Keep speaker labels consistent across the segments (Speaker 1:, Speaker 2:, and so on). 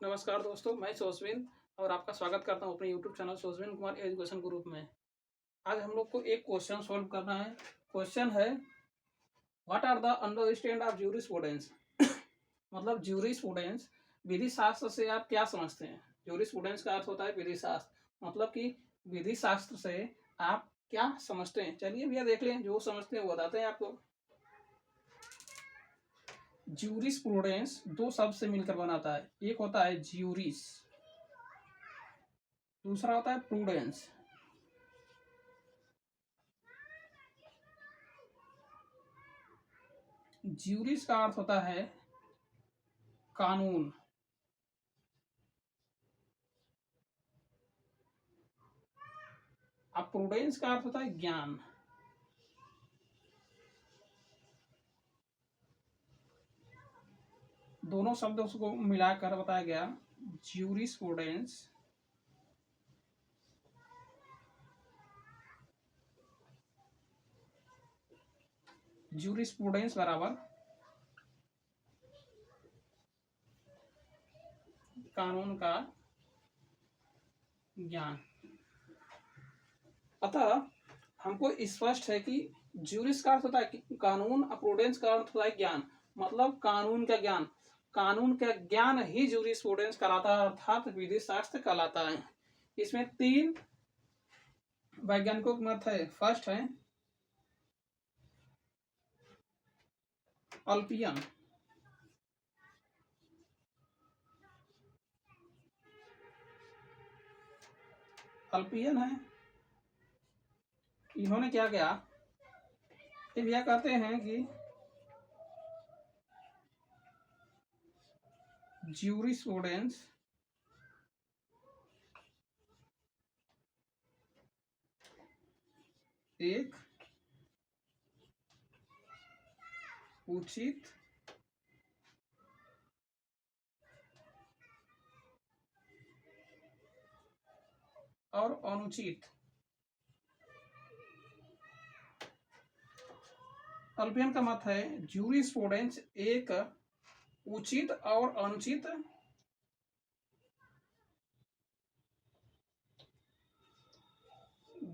Speaker 1: नमस्कार दोस्तों, मैं सोशविन और आपका स्वागत करता हूं अपने यूट्यूब चैनल सोशविन कुमार एजुकेशन ग्रुप में। आज हम लोग को एक क्वेश्चन सॉल्व करना है। क्वेश्चन है, what are the understand of jurisprudence. मतलब ज्यूरिस्प्रूडेंस, विधि शास्त्र से आप क्या समझते हैं। ज्यूरिस्प्रूडेंस का अर्थ होता है विधि शास्त्र, मतलब कि विधि शास्त्र से आप क्या समझते हैं। चलिए भैया देख लें, जो समझते हैं वो बताते हैं आपको। ज्यूरिस्प्रूडेंस दो शब्द से मिलकर बनाता है। एक होता है ज्यूरिस, दूसरा होता है प्रूडेंस। ज्यूरिस का अर्थ होता है कानून, अब प्रूडेंस का अर्थ होता है ज्ञान। दोनों शब्दों को मिलाकर बताया गया ज्यूरिस प्रूडेंस ज्यूरिस प्रूडेंस बराबर कानून का ज्ञान। अतः हमको स्पष्ट है कि ज्यूरिस का अर्थ होता है कानून, प्रूडेंस का अर्थ होता है ज्ञान, मतलब कानून का ज्ञान। कानून का ज्ञान ही ज्यूरिस प्रूडेंस कहलाता है, अर्थात विधि शास्त्र कहलाता है। इसमें तीन वैज्ञानिकों के मत है। फर्स्ट है अल्पियन, अल्पियन है। इन्होंने क्या किया, यह कहते हैं कि ज्यूरिस्प्रूडेंस एक उचित और अनुचित, अल्पियन का मत है ज्यूरिस्प्रूडेंस एक उचित और अनुचित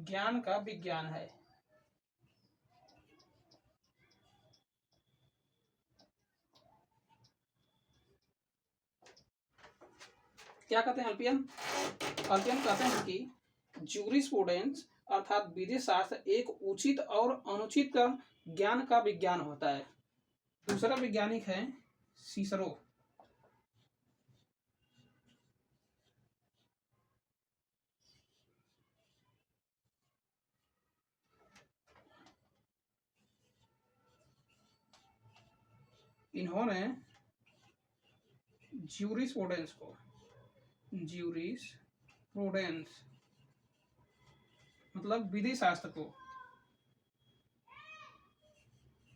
Speaker 1: ज्ञान का विज्ञान है। क्या कहते हैं अल्पियन? अल्पियन कहते हैं कि ज्यूरिस्प्रूडेंस अर्थात विधि शास्त्र एक उचित और अनुचित का ज्ञान का विज्ञान होता है। दूसरा वैज्ञानिक है सीसरो। इन्होंने ज्यूरिस्प्रूडेंस को, ज्यूरिस्प्रूडेंस मतलब विधि शास्त्र को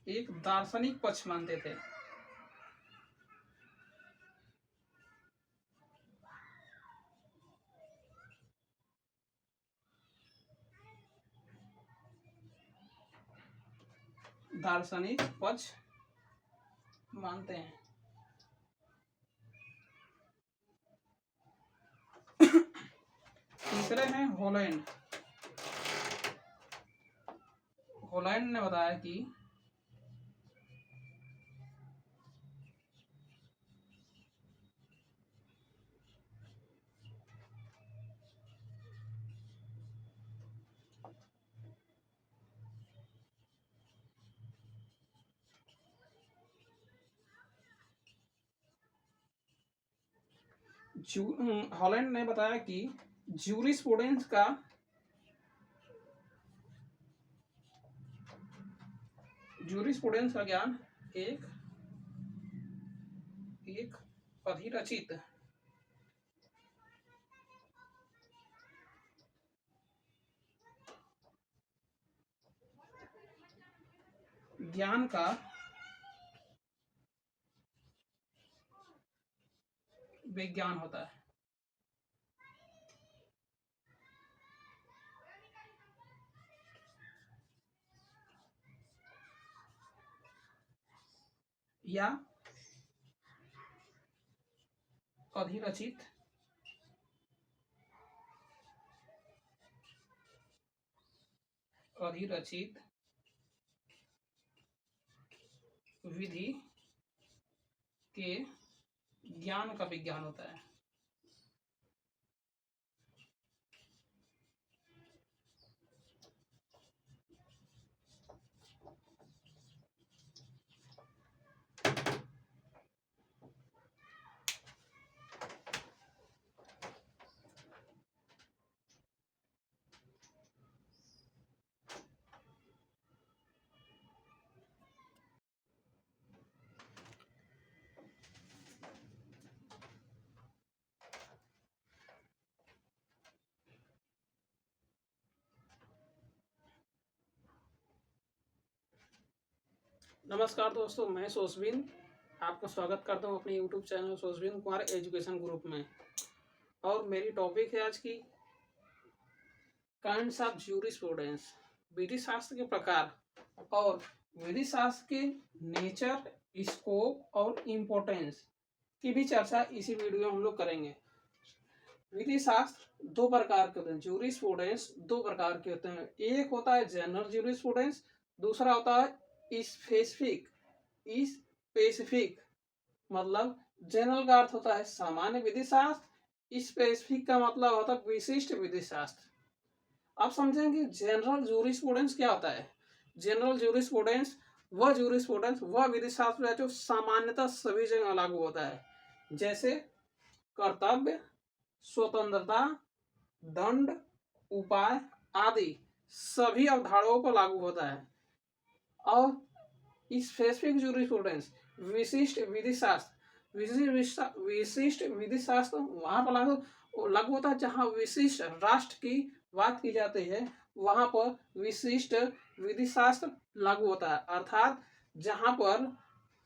Speaker 1: एक दार्शनिक पक्ष मानते थे। दार्शनिक पक्ष मानते हैं। तीसरे हैं हॉलैंड। हॉलैंड ने बताया कि हॉलैंड ने बताया कि ज्यूरिस्प्रूडेंस का ज्ञान एक अधिरचित ज्ञान का विज्ञान होता है। या अधिरचित अधिरचित विधि के ज्ञान का विज्ञान होता है। नमस्कार दोस्तों, मैं सोसविन आपका स्वागत करता हूं अपने यूट्यूब चैनल सोसविन कुमार एजुकेशन ग्रुप में। और मेरी टॉपिक है आज की काइंड्स ऑफ ज्यूरिस्प्रूडेंस, विधि शास्त्र के प्रकार और विधि शास्त्र के नेचर, स्कोप और इम्पोर्टेंस की भी चर्चा इसी वीडियो में हम लोग करेंगे। विधि शास्त्र दो प्रकार के होते हैं, ज्यूरिस्प्रूडेंस दो प्रकार के होते हैं। एक होता है जनरल ज्यूरिस्प्रूडेंस, दूसरा होता है स्पेसिफिक। मतलब जनरल का अर्थ होता है सामान्य विधि शास्त्र, स्पेसिफिक का मतलब होता है विशिष्ट विधि शास्त्र। आप समझेंगे जनरल ज्यूरिस्प्रूडेंस क्या होता है। जनरल ज्यूरिस्प्रूडेंस वह विधि शास्त्र है जो सामान्यतः सभी जगह लागू होता है, जैसे कर्तव्य, स्वतंत्रता, दंड, उपाय आदि सभी अवधारणाओं पर लागू होता है। और स्पेसिफिक ज्यूरिस्प्रूडेंस विशिष्ट विधि शास्त्र वहां पर लागू होता है जहां विशिष्ट राष्ट्र की बात की जाती है, वहां पर विशिष्ट विधि शास्त्र लागू होता है। अर्थात जहां पर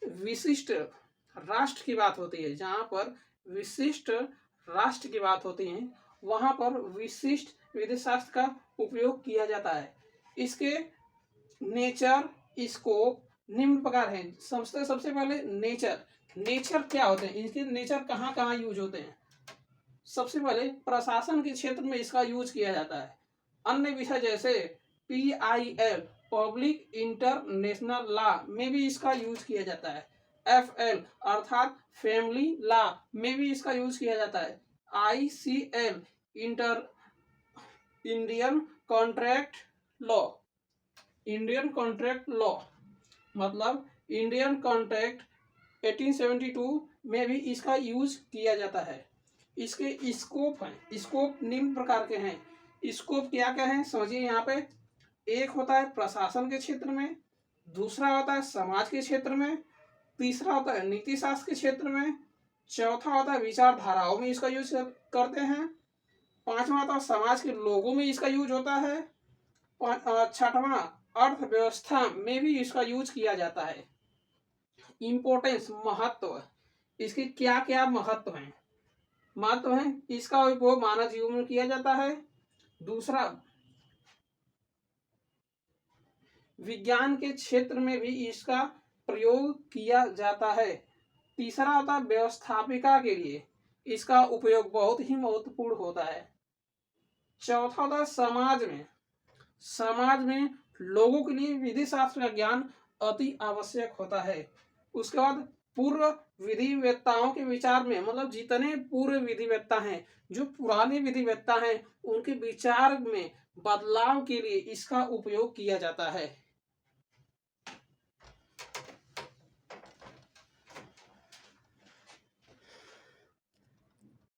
Speaker 1: विशिष्ट राष्ट्र की बात होती है, वहां पर विशिष्ट विधि शास्त्र का उपयोग किया जाता है। इसके नेचर, स्कोप निम्न प्रकार है। सबसे पहले नेचर क्या होते हैं, इनके नेचर कहाँ कहाँ यूज होते हैं। सबसे पहले प्रशासन के क्षेत्र में इसका यूज किया जाता है। अन्य विषय जैसे PIL पब्लिक इंटरनेशनल लॉ में भी इसका यूज किया जाता है। FL अर्थात फैमिली लॉ में भी इसका यूज किया जाता है। ICL इंडियन कॉन्ट्रैक्ट लॉ मतलब इंडियन कॉन्ट्रैक्ट 1872 में भी इसका यूज किया जाता है। इसके स्कोप निम्न प्रकार के हैं। स्कोप क्या है समझिए। यहाँ पे एक होता है प्रशासन के क्षेत्र में, दूसरा होता है समाज के क्षेत्र में, तीसरा होता है नीति शास्त्र के क्षेत्र में, चौथा होता है विचारधाराओं में इसका यूज करते हैं, पांचवा होता है समाज के लोगों में इसका यूज होता है, छठवां अर्थव्यवस्था में भी इसका यूज किया जाता है। इम्पोर्टेंस महत्व, इसके क्या क्या महत्व हैं। इसका उपयोग मानव जीवन में किया जाता है। दूसरा, विज्ञान के क्षेत्र में भी इसका प्रयोग किया जाता है। तीसरा होता है व्यवस्थापिका के लिए इसका उपयोग बहुत ही महत्वपूर्ण होता है। चौथा होता है समाज में लोगों के लिए विधि शास्त्र का ज्ञान अति आवश्यक होता है। उसके बाद पूर्व विधिवेत्ताओं के विचार में, मतलब जितने पूर्व विधिवेत्ता हैं, जो पुराने विधिवेत्ता हैं, उनके विचार में बदलाव के लिए इसका उपयोग किया जाता है।